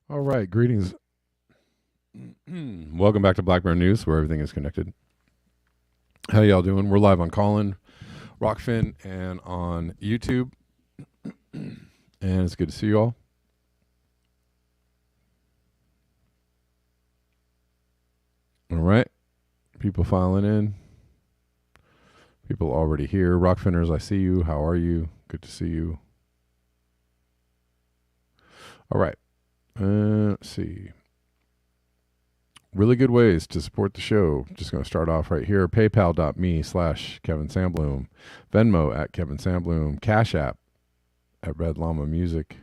All right, greetings. Welcome back to Black Bear News, where everything is connected. How y'all doing? We're live on Callin, Rockfin, and on YouTube. And it's good to see you all. All right. People filing in. People already here. Rockfinners, I see you. How are you? Good to see you. All right. Let's see. Really good ways to support the show. Just going to start off right here. PayPal.me/Kevin Sandbloom. Venmo @Kevin Sandbloom. Cash App @Red Llama Music.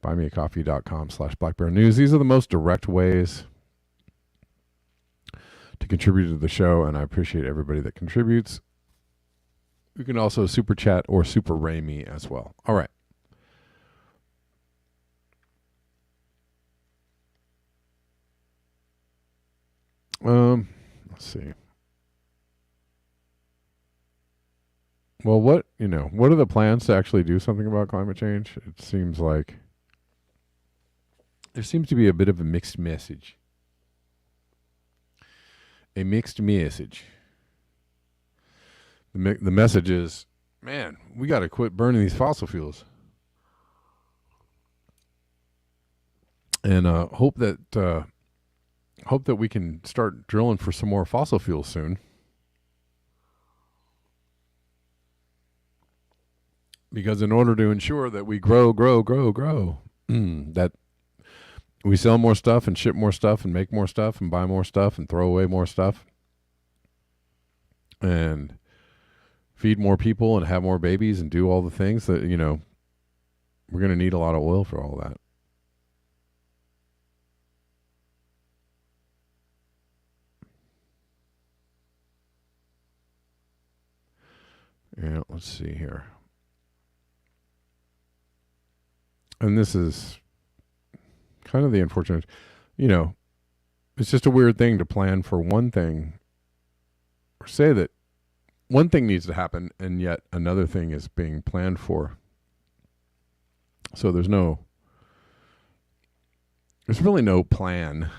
BuyMeACoffee.com/BlackBearNews. These are the most direct ways to contribute to the show, and I appreciate everybody that contributes. You can also super chat or super ray me as well. All right. Let's see. Well, what are the plans to actually do something about climate change? It seems like there seems to be a bit of a mixed message. A mixed message. The message is, man, we got to quit burning these fossil fuels. And hope that we can start drilling for some more fossil fuels soon. Because in order to ensure that we grow, that we sell more stuff and ship more stuff and make more stuff and buy more stuff and throw away more stuff and feed more people and have more babies and do all the things that, we're going to need a lot of oil for all that. Yeah, let's see here. And this is kind of the unfortunate, it's just a weird thing to plan for one thing or say that one thing needs to happen and yet another thing is being planned for. So there's really no plan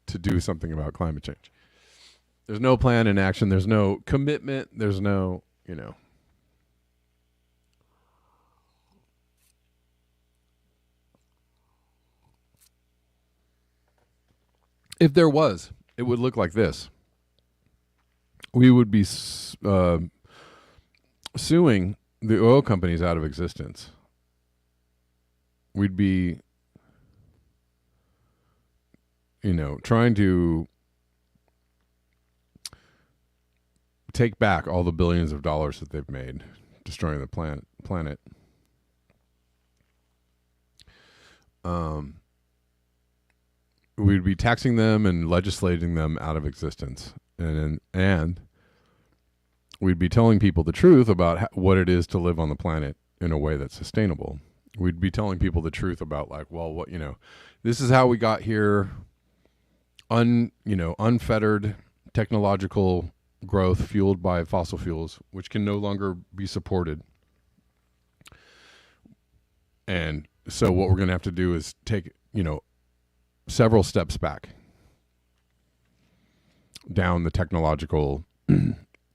to do something about climate change. There's no plan in action. There's no commitment. There's no, If there was, it would look like this. We would be suing the oil companies out of existence. We'd be, trying to take back all the billions of dollars that they've made destroying the planet. We'd be taxing them and legislating them out of existence, and we'd be telling people the truth about what it is to live on the planet in a way that's sustainable. We'd be telling people the truth about this is how we got here. Unfettered technological growth fueled by fossil fuels, which can no longer be supported. And so what we're going to have to do is take, several steps back down the technological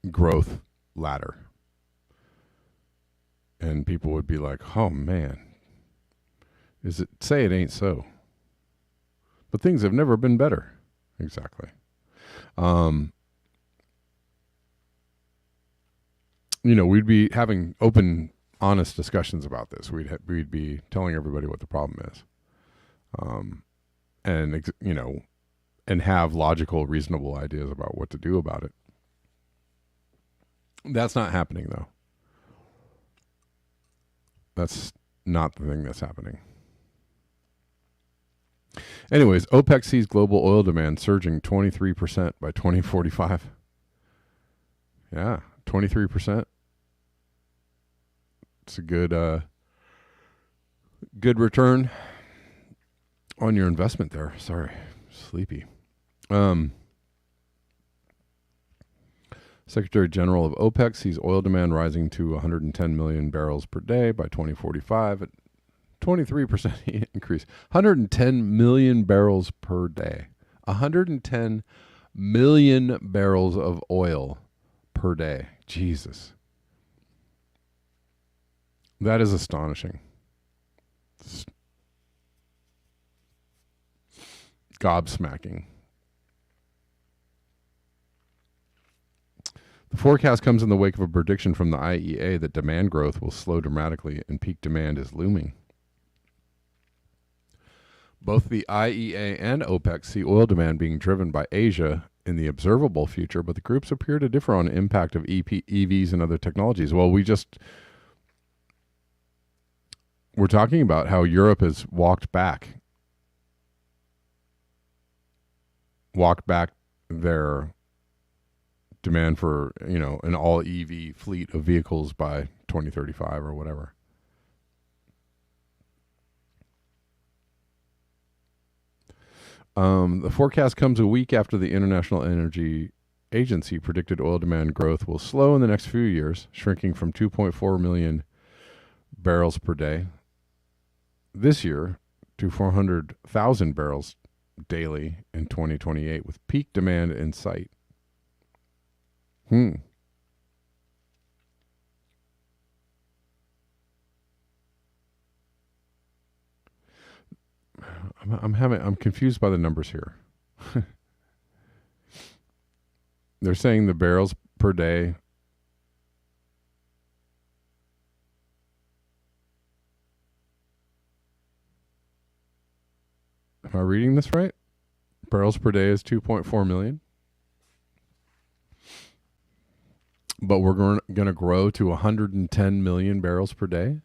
growth ladder. And people would be like, oh man, say it ain't so. But things have never been better. Exactly. We'd be having open, honest discussions about this. We'd be telling everybody what the problem is. And have logical, reasonable ideas about what to do about it. That's not happening, though. That's not the thing that's happening. Anyways, OPEC sees global oil demand surging 23% by 2045. Yeah, 23%. It's a good return on your investment there. Sorry, sleepy. Secretary General of OPEC sees oil demand rising to 110 million barrels per day by 2045, at 23% increase. 110 million barrels per day. 110 million barrels of oil per day. Jesus. That is astonishing. Gobsmacking. The forecast comes in the wake of a prediction from the IEA that demand growth will slow dramatically and peak demand is looming. Both the IEA and OPEC see oil demand being driven by Asia in the observable future, but the groups appear to differ on the impact of EVs and other technologies. Well, we're talking about how Europe has walked back their demand for, an all EV fleet of vehicles by 2035 or whatever. The forecast comes a week after the International Energy Agency predicted oil demand growth will slow in the next few years, shrinking from 2.4 million barrels per day this year to 400,000 barrels daily in 2028, with peak demand in sight. I'm confused by the numbers here. They're saying the barrels per day. Am I reading this right? Barrels per day is 2.4 million. But we're going to grow to 110 million barrels per day.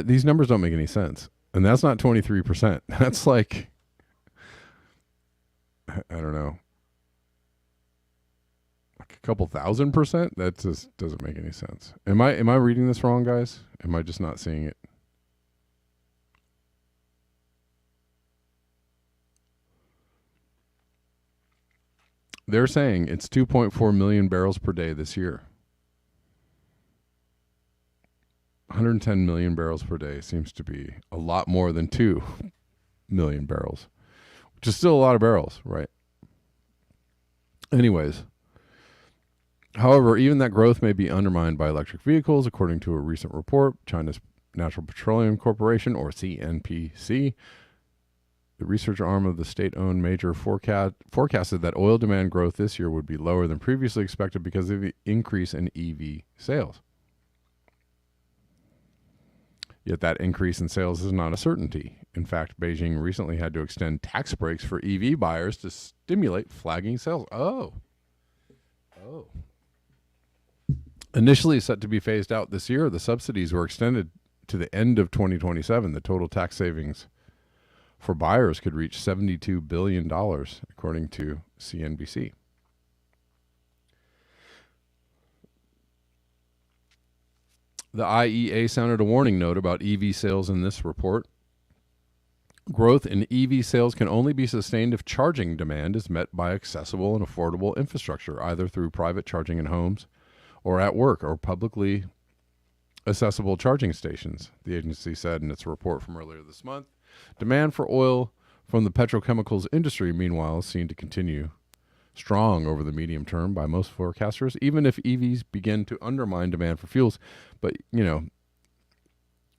These numbers don't make any sense. And that's not 23%. That's like, I don't know, like a couple thousand%. That just doesn't make any sense. Am I reading this wrong, guys? Am I just not seeing it? They're saying it's 2.4 million barrels per day this year. 110 million barrels per day seems to be a lot more than 2 million barrels, which is still a lot of barrels, right? Anyways, however, even that growth may be undermined by electric vehicles, according to a recent report. China's Natural Petroleum Corporation, or CNPC, the research arm of the state-owned major, forecasted that oil demand growth this year would be lower than previously expected because of the increase in EV sales. Yet that increase in sales is not a certainty. In fact, Beijing recently had to extend tax breaks for EV buyers to stimulate flagging sales. Oh. Initially set to be phased out this year, the subsidies were extended to the end of 2027. The total tax savings for buyers could reach $72 billion, according to CNBC. The IEA sounded a warning note about EV sales in this report. Growth in EV sales can only be sustained if charging demand is met by accessible and affordable infrastructure, either through private charging in homes or at work, or publicly accessible charging stations, the agency said in its report from earlier this month. Demand for oil from the petrochemicals industry, meanwhile, is seen to continue strong over the medium term by most forecasters, even if EVs begin to undermine demand for fuels. But, the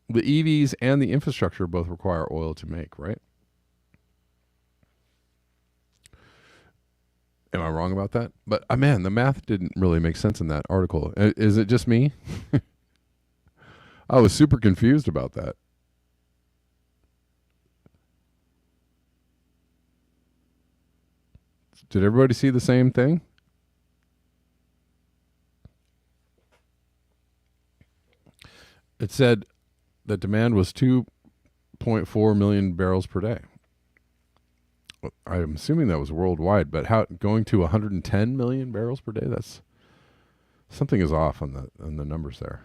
EVs and the infrastructure both require oil to make, right? Am I wrong about that? But, man, the math didn't really make sense in that article. Is it just me? I was super confused about that. Did everybody see the same thing? It said that demand was 2.4 million barrels per day. I'm assuming that was worldwide, but how going to 110 million barrels per day? That's something is off on the numbers there.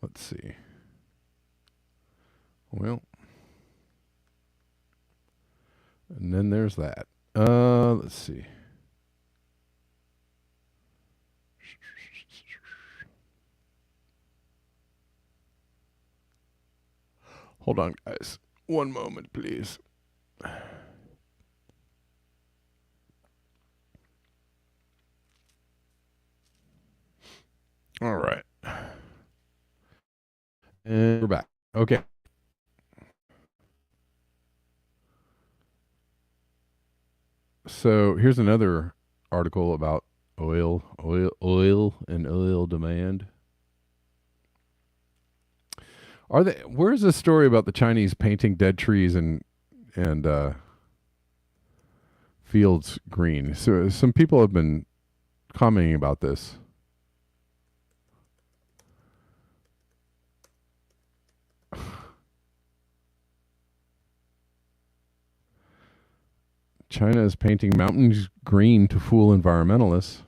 Let's see. Well, and then there's that. Let's see. Hold on, guys. One moment, please. All right. And we're back. Okay. So here's another article about oil and oil demand. Where's the story about the Chinese painting dead trees and fields green? So some people have been commenting about this. China is painting mountains green to fool environmentalists.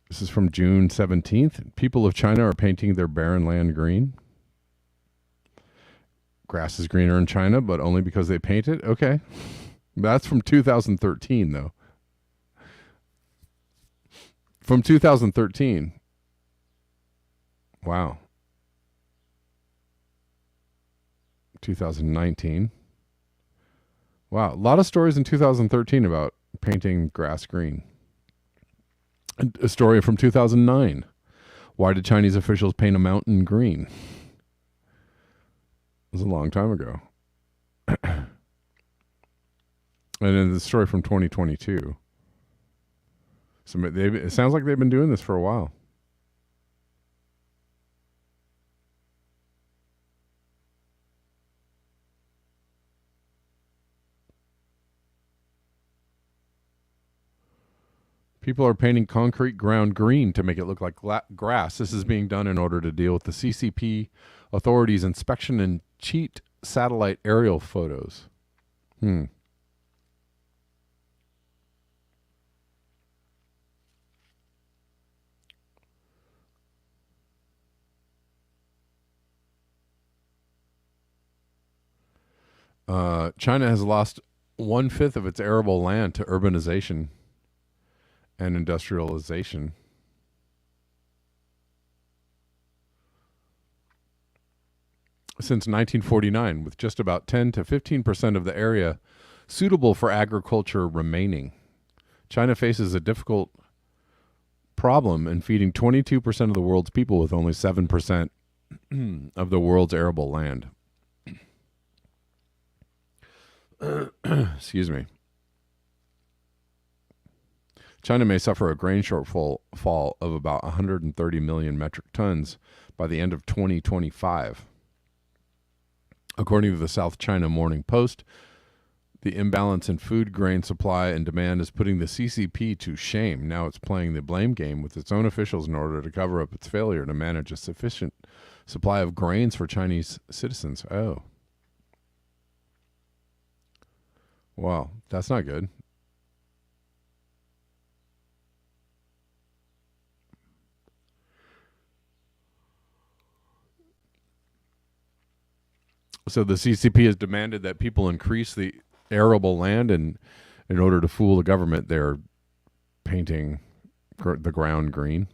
This is from June 17th. People of China are painting their barren land green. Grass is greener in China, but only because they paint it? Okay. That's from 2013, though. From 2013. Wow. 2019. Wow, a lot of stories in 2013 about painting grass green. A story from 2009. Why did Chinese officials paint a mountain green? It was a long time ago. And then the story from 2022. So it sounds like they've been doing this for a while. People are painting concrete ground green to make it look like grass. This is being done in order to deal with the CCP authorities' inspection and cheat satellite aerial photos. China has lost 1/5 of its arable land to urbanization and industrialization. Since 1949, with just about 10 to 15% of the area suitable for agriculture remaining. China faces a difficult problem in feeding 22% of the world's people with only 7% of the world's arable land. Excuse me. China may suffer a grain shortfall of about 130 million metric tons by the end of 2025. According to the South China Morning Post, the imbalance in food grain supply and demand is putting the CCP to shame. Now it's playing the blame game with its own officials in order to cover up its failure to manage a sufficient supply of grains for Chinese citizens. Oh. Wow, that's not good. So the CCP has demanded that people increase the arable land, and in order to fool the government, they're painting the ground green.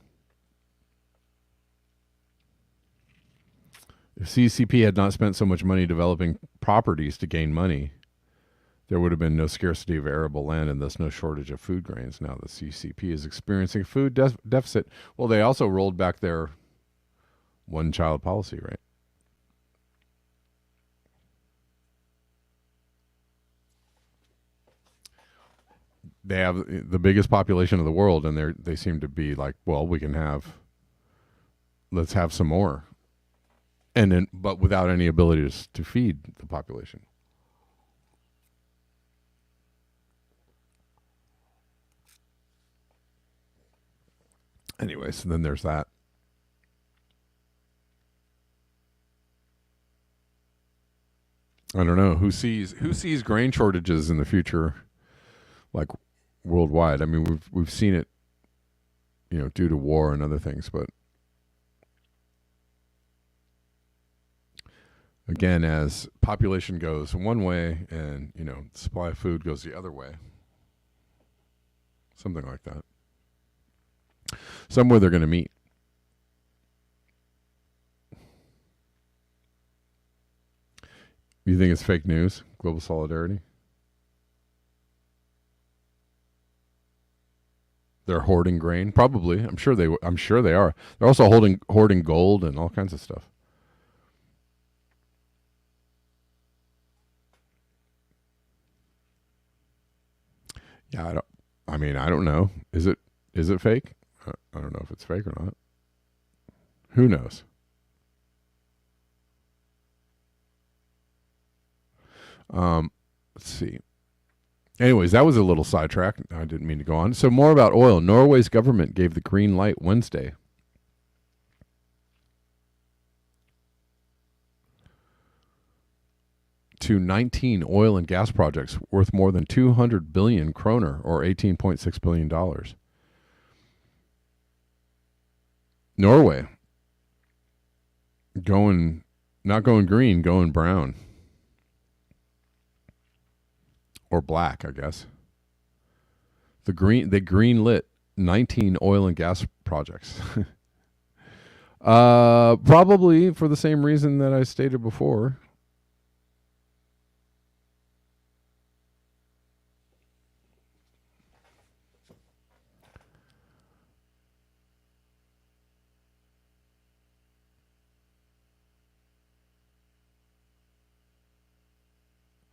If CCP had not spent so much money developing properties to gain money, there would have been no scarcity of arable land and thus no shortage of food grains. Now the CCP is experiencing a food deficit. Well, they also rolled back their one-child policy, right? they have the biggest population of the world, and they seem to be like, well, let's have some more, and then but without any ability to feed the population. Anyway, so then there's that. I don't know who sees grain shortages in the future, like worldwide. I mean, we've seen it, due to war and other things. But again, as population goes one way, and supply of food goes the other way, something like that. Somewhere they're going to meet. You think it's fake news? Global solidarity? They're hoarding grain, probably. I'm sure they are. They're also hoarding gold and all kinds of stuff. Yeah, I don't know. Is it fake? I don't know if it's fake or not. Who knows? Let's see. Anyways, that was a little sidetrack. I didn't mean to go on. So more about oil. Norway's government gave the green light Wednesday. To 19 oil and gas projects worth more than 200 billion kroner, or $18.6 billion. Norway. Not going green, going brown. Or black, I guess. They greenlit 19 oil and gas projects. Probably for the same reason that I stated before.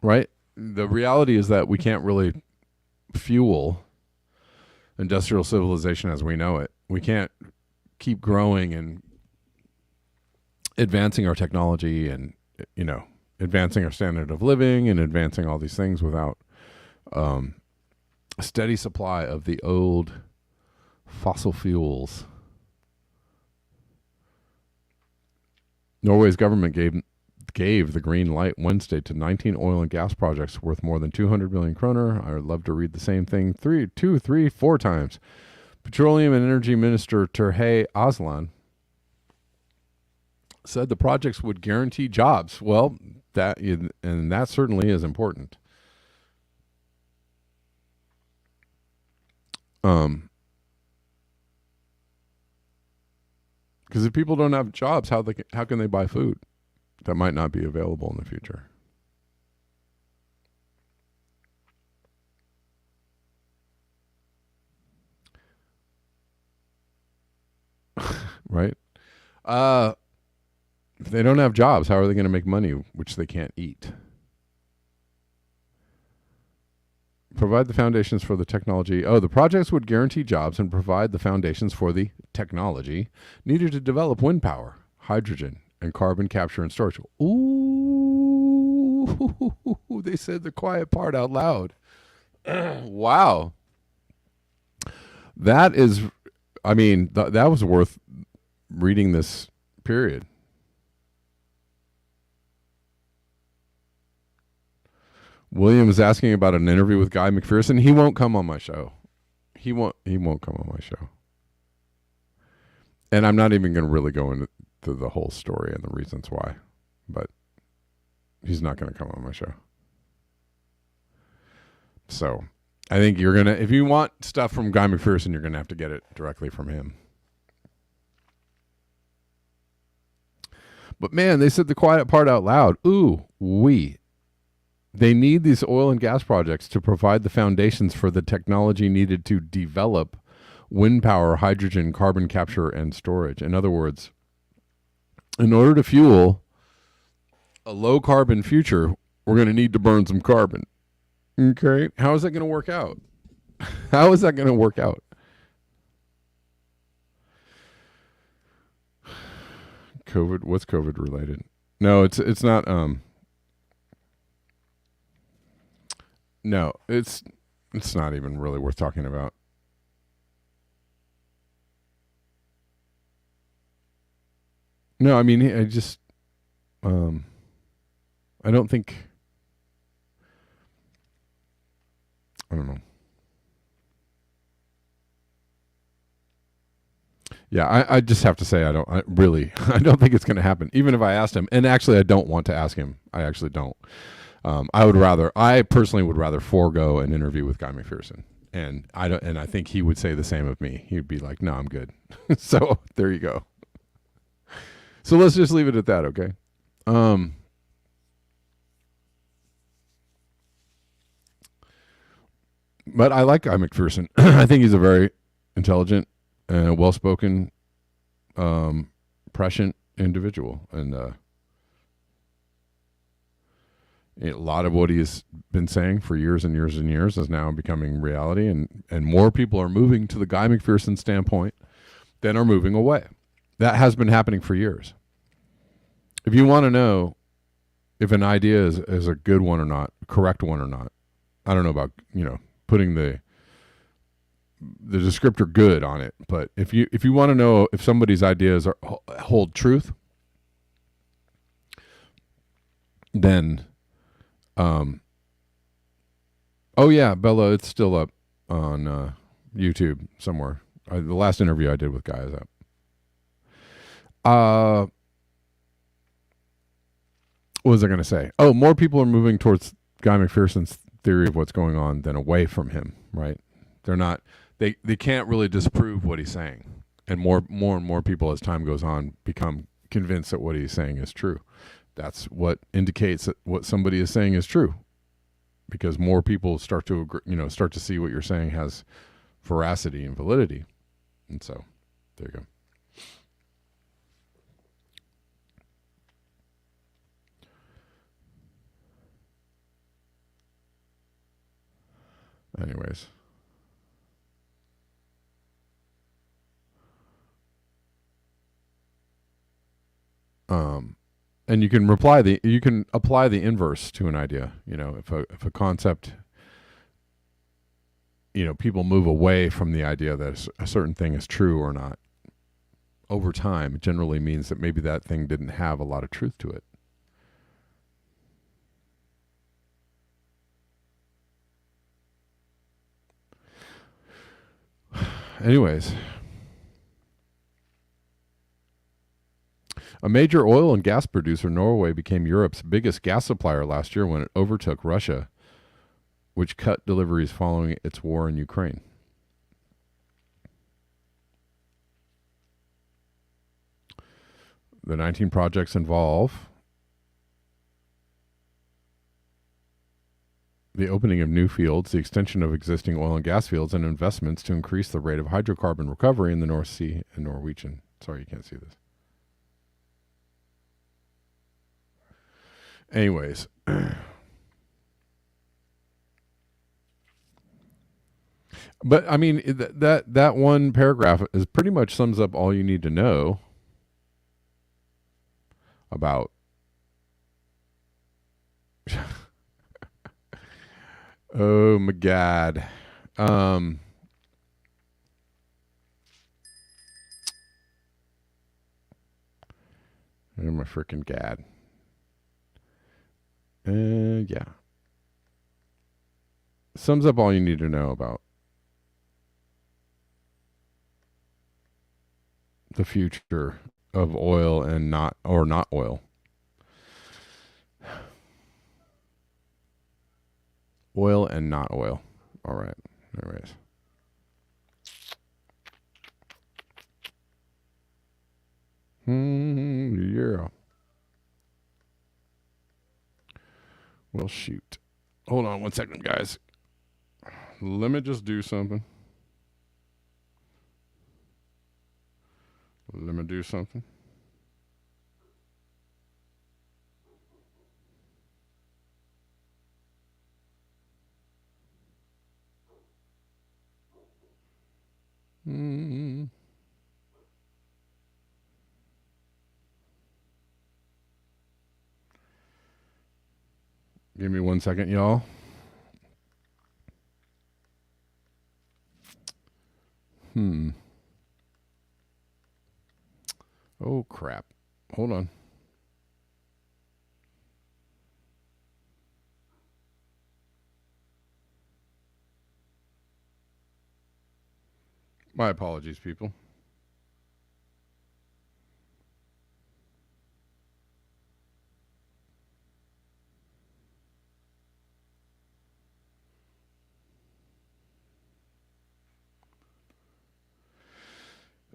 Right? The reality is that we can't really fuel industrial civilization as we know it. We can't keep growing and advancing our technology and, advancing our standard of living and advancing all these things without a steady supply of the old fossil fuels. Norway's government gave the green light Wednesday to 19 oil and gas projects worth more than 200 billion kroner. I would love to read the same thing 4 times. Petroleum and Energy Minister Terje Aslan said the projects would guarantee jobs. Well, that certainly is important. Because if people don't have jobs, how can they buy food that might not be available in the future? Right? If they don't have jobs, how are they going to make money, which they can't eat? Provide the foundations for the technology. The projects would guarantee jobs and provide the foundations for the technology needed to develop wind power, hydrogen, and carbon capture and storage. Ooh, they said the quiet part out loud. Wow. That is, that was worth reading this period. William is asking about an interview with Guy McPherson. He won't come on my show. He won't come on my show. And I'm not even going to really go into the whole story and the reasons why. But he's not going to come on my show. So I think if you want stuff from Guy McPherson, you're going to have to get it directly from him. But man, they said the quiet part out loud. Ooh, they need these oil and gas projects to provide the foundations for the technology needed to develop wind power, hydrogen, carbon capture, and storage. In other words, in order to fuel a low carbon future, we're going to need to burn some carbon. Okay. How is that going to work out? How is that going to work out? COVID. What's COVID related? No, it's not. No, it's not even really worth talking about. No, I mean, I just um, I don't think. I don't know. Yeah, I just have to say I really I don't think it's going to happen. Even if I asked him, and actually I don't want to ask him. I actually don't. I personally would rather forego an interview with Guy McPherson, and I don't, and I think he would say the same of me. He'd be like, "No, I'm good." So there you go. So let's just leave it at that, okay? Um, but I like Guy McPherson. I think he's a very intelligent and well-spoken, prescient individual, and a lot of what he's been saying for years and years and years is now becoming reality, and more people are moving to the Guy McPherson standpoint than are moving away. That has been happening for years. If you want to know if an idea is a good one or not, correct one or not, I don't know about putting the descriptor good on it, but if you want to know if somebody's ideas hold truth, then oh yeah, Bella, it's still up on YouTube somewhere. The last interview I did with Guy is up. What was I going to say? Oh, more people are moving towards Guy McPherson's theory of what's going on than away from him. Right? They're not. They can't really disprove what he's saying, and more and more people as time goes on become convinced that what he's saying is true. That's what indicates that what somebody is saying is true, because more people start to agree, start to see what you're saying has veracity and validity, and so there you go. Anyways. And you can apply the inverse to an idea. If a concept, people move away from the idea that a certain thing is true or not over time, it generally means that maybe that thing didn't have a lot of truth to it. Anyways, a major oil and gas producer, Norway, became Europe's biggest gas supplier last year when it overtook Russia, which cut deliveries following its war in Ukraine. The 19 projects involve the opening of new fields, the extension of existing oil and gas fields, and investments to increase the rate of hydrocarbon recovery in the North Sea and Norwegian. Sorry, you can't see this. Anyways. But I mean that one paragraph is pretty much sums up all you need to know about oh my god. Oh my freaking god. Yeah. Sums up all you need to know about the future of oil and not oil. Oil and not oil. All right. Anyways. Yeah. Well, shoot. Hold on 1 second, guys. Let me just do something. Let me do something. Mm. Give me 1 second, y'all. Oh, crap. Hold on. My apologies, people.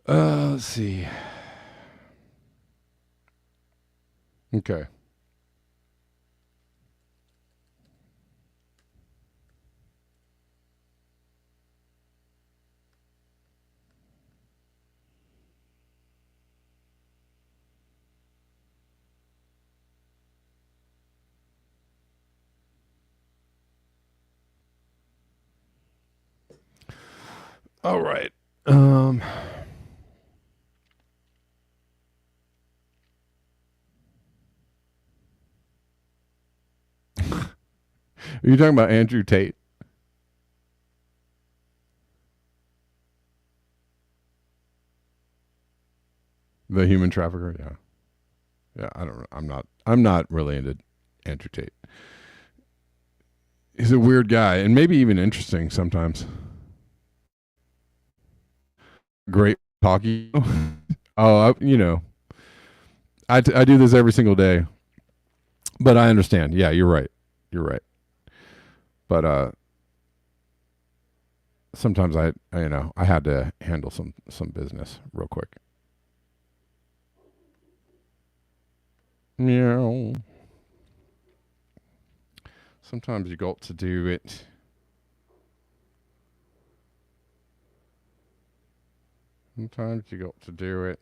Let's see. Okay. All right. Are you talking about Andrew Tate? The human trafficker? Yeah. Yeah, I don't know. I'm not really into Andrew Tate. He's a weird guy and maybe even interesting sometimes. Great talkie. Oh, I do this every single day. But I understand. Yeah, you're right. You're right. But sometimes I had to handle some business real quick. Meow. Sometimes you got to do it. Sometimes you got to do it.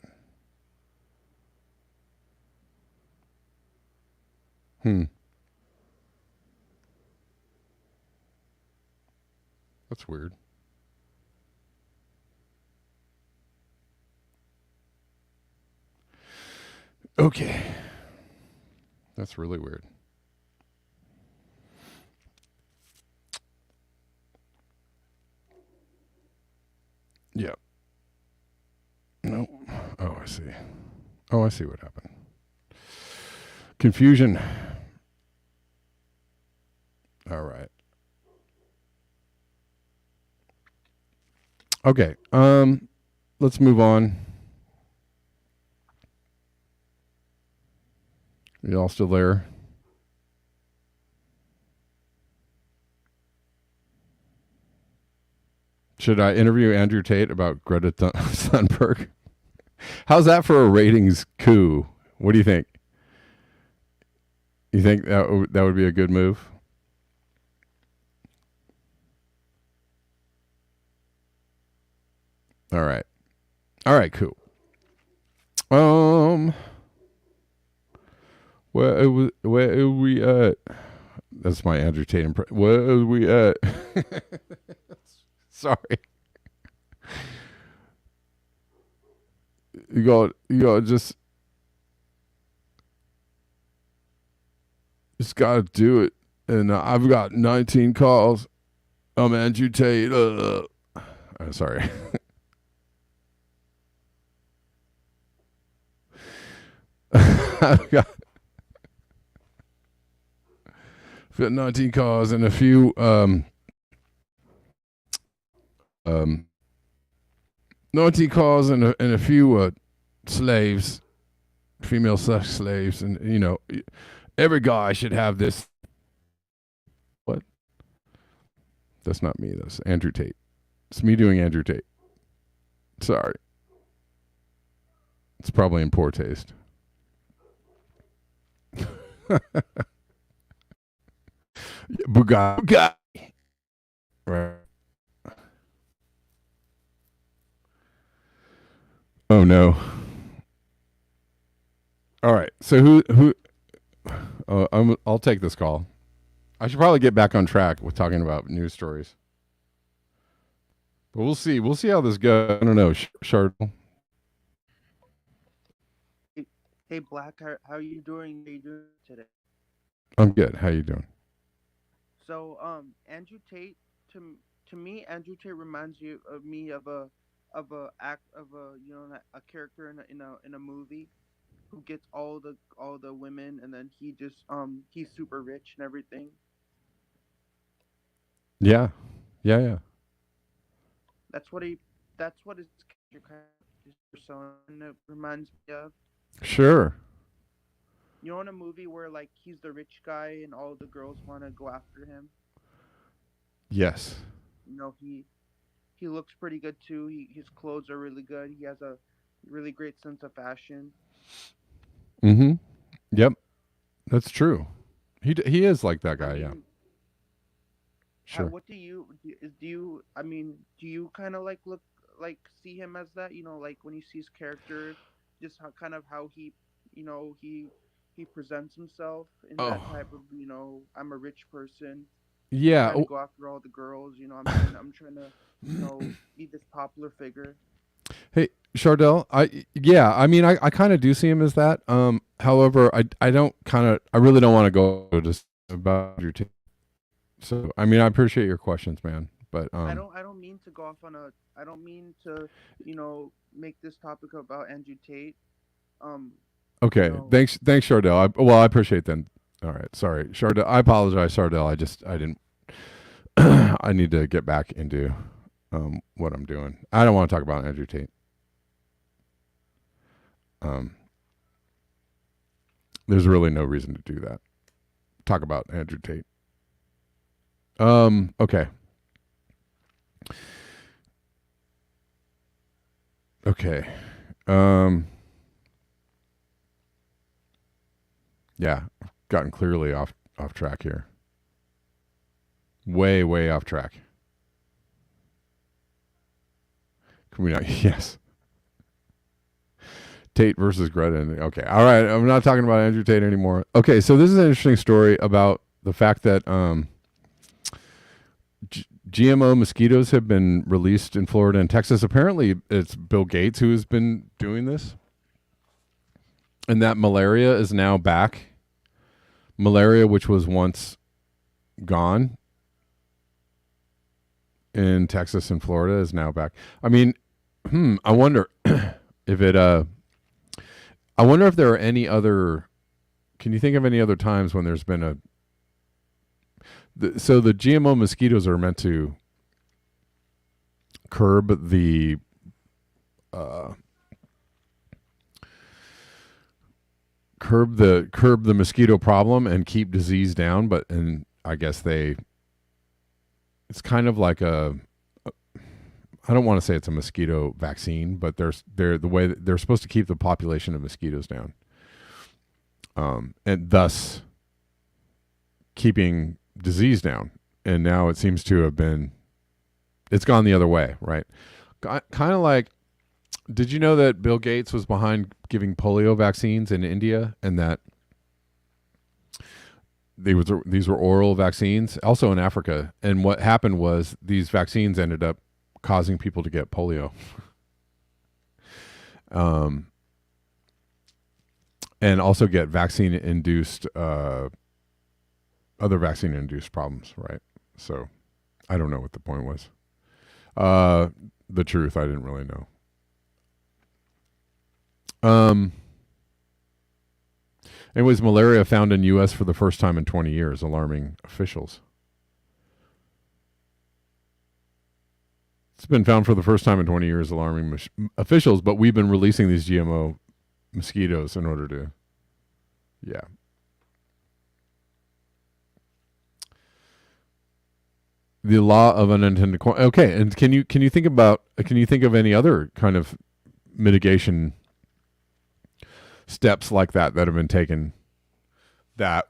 That's weird. Okay. That's really weird. Yeah. No. Oh, I see. Oh, I see what happened. Confusion. All right. Okay. Let's move on. Y'all still there? Should I interview Andrew Tate about Greta Thunberg? How's that for a ratings coup? What do you think? You think that would be a good move? All right. All right, cool. Where are we at? That's my Andrew Tate impression. Where are we at? Sorry. You got just gotta do it. And I've got 19 calls. I'm Andrew Tate. Sorry. I've got 19 calls and a few 19 calls and a few slaves, female sex slaves, and every guy should have this. What? That's not me. That's Andrew Tate. It's me doing Andrew Tate. Sorry. It's probably in poor taste. Bugatti. Right. Oh no. All right. So who? I'll take this call. I should probably get back on track with talking about news stories. But we'll see. We'll see how this goes. I don't know, Shard. Hey, hey Black, how you doing? How you doing today? I'm good. How you doing? So, Andrew Tate, to me, Andrew Tate reminds you of me of a a character in a movie who gets all the women, and then he's super rich and everything. Yeah. Yeah, yeah. That's what he that's what his character kind of his persona reminds me of. Sure. In a movie where like he's the rich guy and all the girls want to go after him. Yes. He looks pretty good too. His clothes are really good. He has a really great sense of fashion. Mm-hmm. Yep. That's true. He is like that I guy, yeah. mean, Sure. what do you? I mean, do you kind of like look like see him as that? Like when you see his character, just how he, he presents himself in Oh. that type of I'm a rich person. I'm Yeah. trying to go after all the girls. I'm trying to be this popular figure. Hey, Chardell, I mean, I kind of do see him as that. However, I don't I really don't want to go just about your team. So, I mean, I appreciate your questions, man. But I don't mean to go off on a I don't mean to, make this topic about Andrew Tate. Um, you okay, know, thanks, Chardell. I appreciate then. All right, sorry, Chardell. I apologize, Chardell. I didn't. I need to get back into what I'm doing. I don't want to talk about Andrew Tate. Um, there's really no reason to do that. Talk about Andrew Tate. Okay. Okay. Um, yeah, gotten clearly off track here. Way off track. Can we not? Yes. Tate versus Greta. Okay. All right. I'm not talking about Andrew Tate anymore. Okay. So this is an interesting story about the fact that GMO mosquitoes have been released in Florida and Texas. Apparently, it's Bill Gates who has been doing this, and that malaria is now back. Malaria, which was once gone in Texas and Florida, is now back. I mean, I wonder if it. I wonder if there are any other. Can you think of any other times when there's been a. So the GMO mosquitoes are meant to curb the curb the mosquito problem and keep disease down, but and I guess it's kind of like I don't want to say it's a mosquito vaccine, but they're the way that they're supposed to keep the population of mosquitoes down, and thus keeping disease down. And now it seems to have it's gone the other way, right? Kind of like, did you know that Bill Gates was behind giving polio vaccines in India, and that these were oral vaccines, also in Africa? And what happened was these vaccines ended up causing people to get polio, and also get other vaccine induced problems, right? So I don't know what the point was. The truth, I didn't really know. Anyways, malaria found in U.S. for the first time in 20 years, alarming officials. It's been found for the first time in 20 years, alarming officials, but we've been releasing these GMO mosquitoes in order to, yeah. The law of unintended. Okay, and can you think of any other kind of mitigation steps like that have been taken that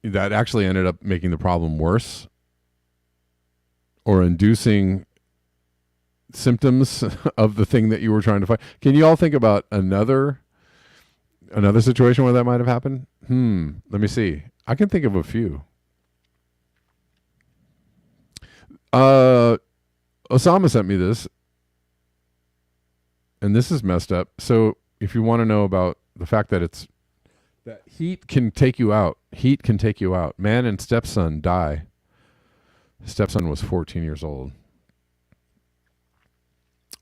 actually ended up making the problem worse or inducing symptoms of the thing that you were trying to fight? Can you all think about another situation where that might have happened? Let me see. I can think of a few. Osama sent me this, and this is messed up. So if you want to know about the fact that heat can take you out, heat can take you out. Man and stepson die. Stepson was 14 years old.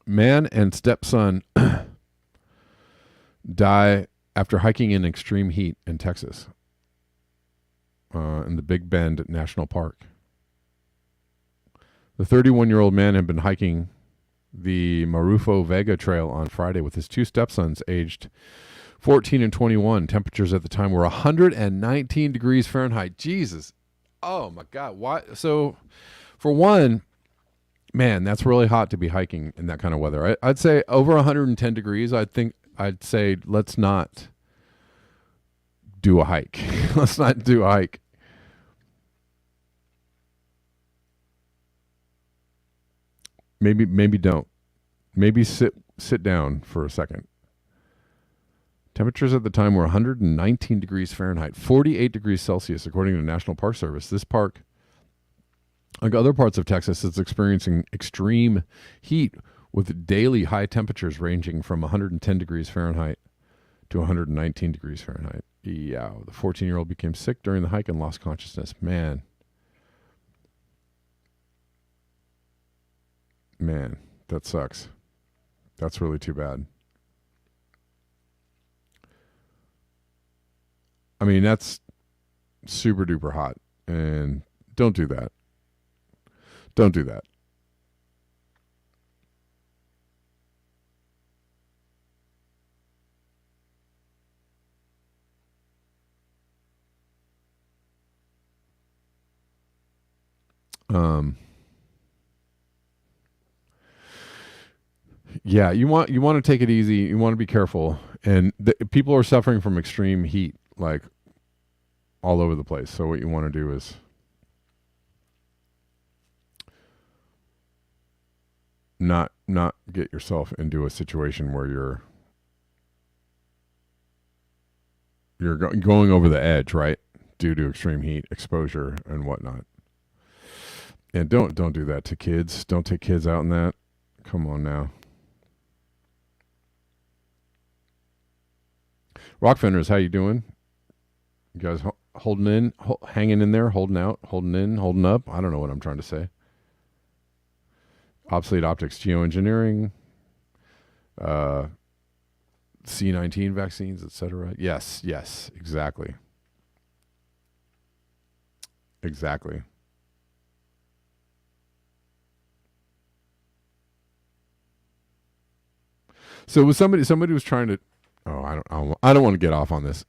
Man and stepson die after hiking in extreme heat in Texas, in the Big Bend National Park. The 31-year-old man had been hiking the Marufo Vega Trail on Friday with his two stepsons, aged 14 and 21. Temperatures at the time were 119 degrees Fahrenheit. Jesus. Oh, my God. Why? So, for one, man, that's really hot to be hiking in that kind of weather. I'd say over 110 degrees, I'd say let's not do a hike. Let's not do a hike. Maybe don't. Maybe sit down for a second. Temperatures at the time were 119 degrees Fahrenheit, 48 degrees Celsius, according to the National Park Service. This park, like other parts of Texas, is experiencing extreme heat with daily high temperatures ranging from 110 degrees Fahrenheit to 119 degrees Fahrenheit. Yeah, the 14-year-old became sick during the hike and lost consciousness. Man, that sucks. That's really too bad. I mean, that's super duper hot, and don't do that. Don't do that. Yeah, you want to take it easy. You want to be careful, and people are suffering from extreme heat, like all over the place. So what you want to do is not get yourself into a situation where you're going over the edge, right? Due to extreme heat exposure and whatnot. And don't do that to kids. Don't take kids out in that. Come on now. Rockfenders, how you doing? You guys holding in, hanging in there, holding out, holding in, holding up? I don't know what I'm trying to say. Obsolete optics, geoengineering, C-19 vaccines, etc. Yes, exactly. Exactly. So was somebody was trying to. Oh, I don't want to get off on this.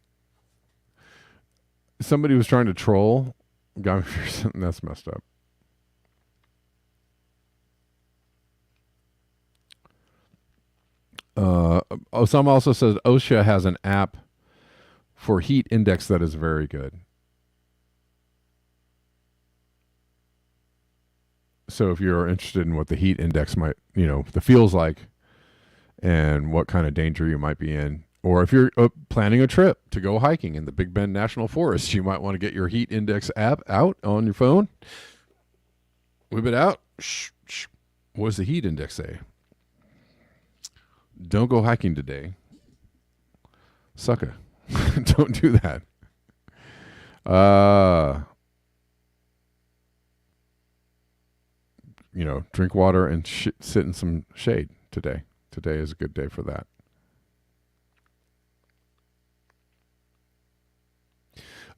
Somebody was trying to troll Guy McPherson. That's messed up. Osama also says OSHA has an app for heat index that is very good. So if you're interested in what the heat index might, the feels like, and what kind of danger you might be in, or if you're planning a trip to go hiking in the Big Bend National Forest, you might want to get your heat index app out on your phone. Whip it out. What does the heat index say? Don't go hiking today. Sucker. Don't do that. Drink water and sit in some shade today. Today is a good day for that.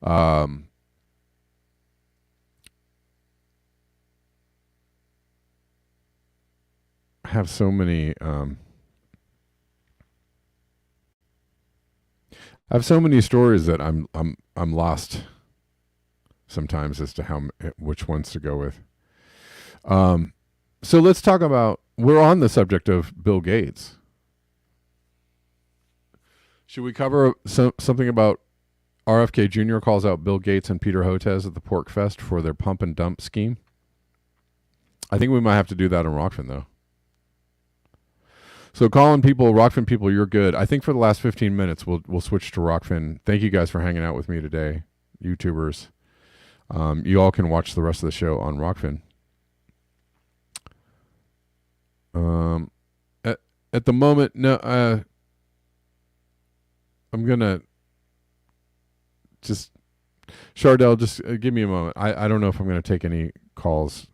I have so many stories that I'm lost sometimes as to which ones to go with. So let's talk about, we're on the subject of Bill Gates. Should we cover something about RFK Jr. calls out Bill Gates and Peter Hotez at the Pork Fest for their pump and dump scheme? I think we might have to do that in Rockfin, though. So Rockfin people, you're good. I think for the last 15 minutes, we'll switch to Rockfin. Thank you guys for hanging out with me today, YouTubers. You all can watch the rest of the show on Rockfin. At the moment, no. I'm gonna just Chardell. Just give me a moment. I don't know if I'm gonna take any calls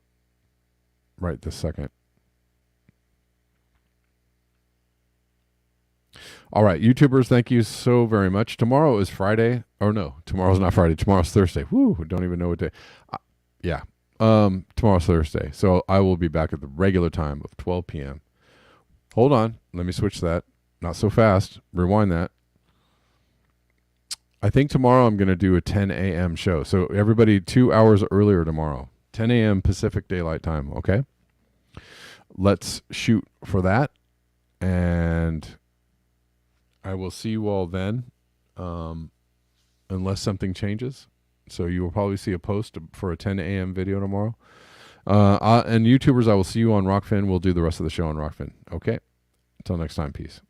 right this second. All right, YouTubers, thank you so very much. Tomorrow is Friday. Oh no, tomorrow's not Friday. Tomorrow's Thursday. Woo! Don't even know what day. Yeah. Tomorrow's Thursday, so I will be back at the regular time of 12 p.m. Hold on, let me switch that. Not so fast. Rewind that. I think tomorrow I'm going to do a 10 a.m. show. So everybody 2 hours earlier tomorrow, 10 a.m. Pacific Daylight Time. Okay. Let's shoot for that, and I will see you all then, unless something changes. So you will probably see a post for a 10 a.m. video tomorrow. And YouTubers, I will see you on Rockfin. We'll do the rest of the show on Rockfin. Okay. Until next time, peace.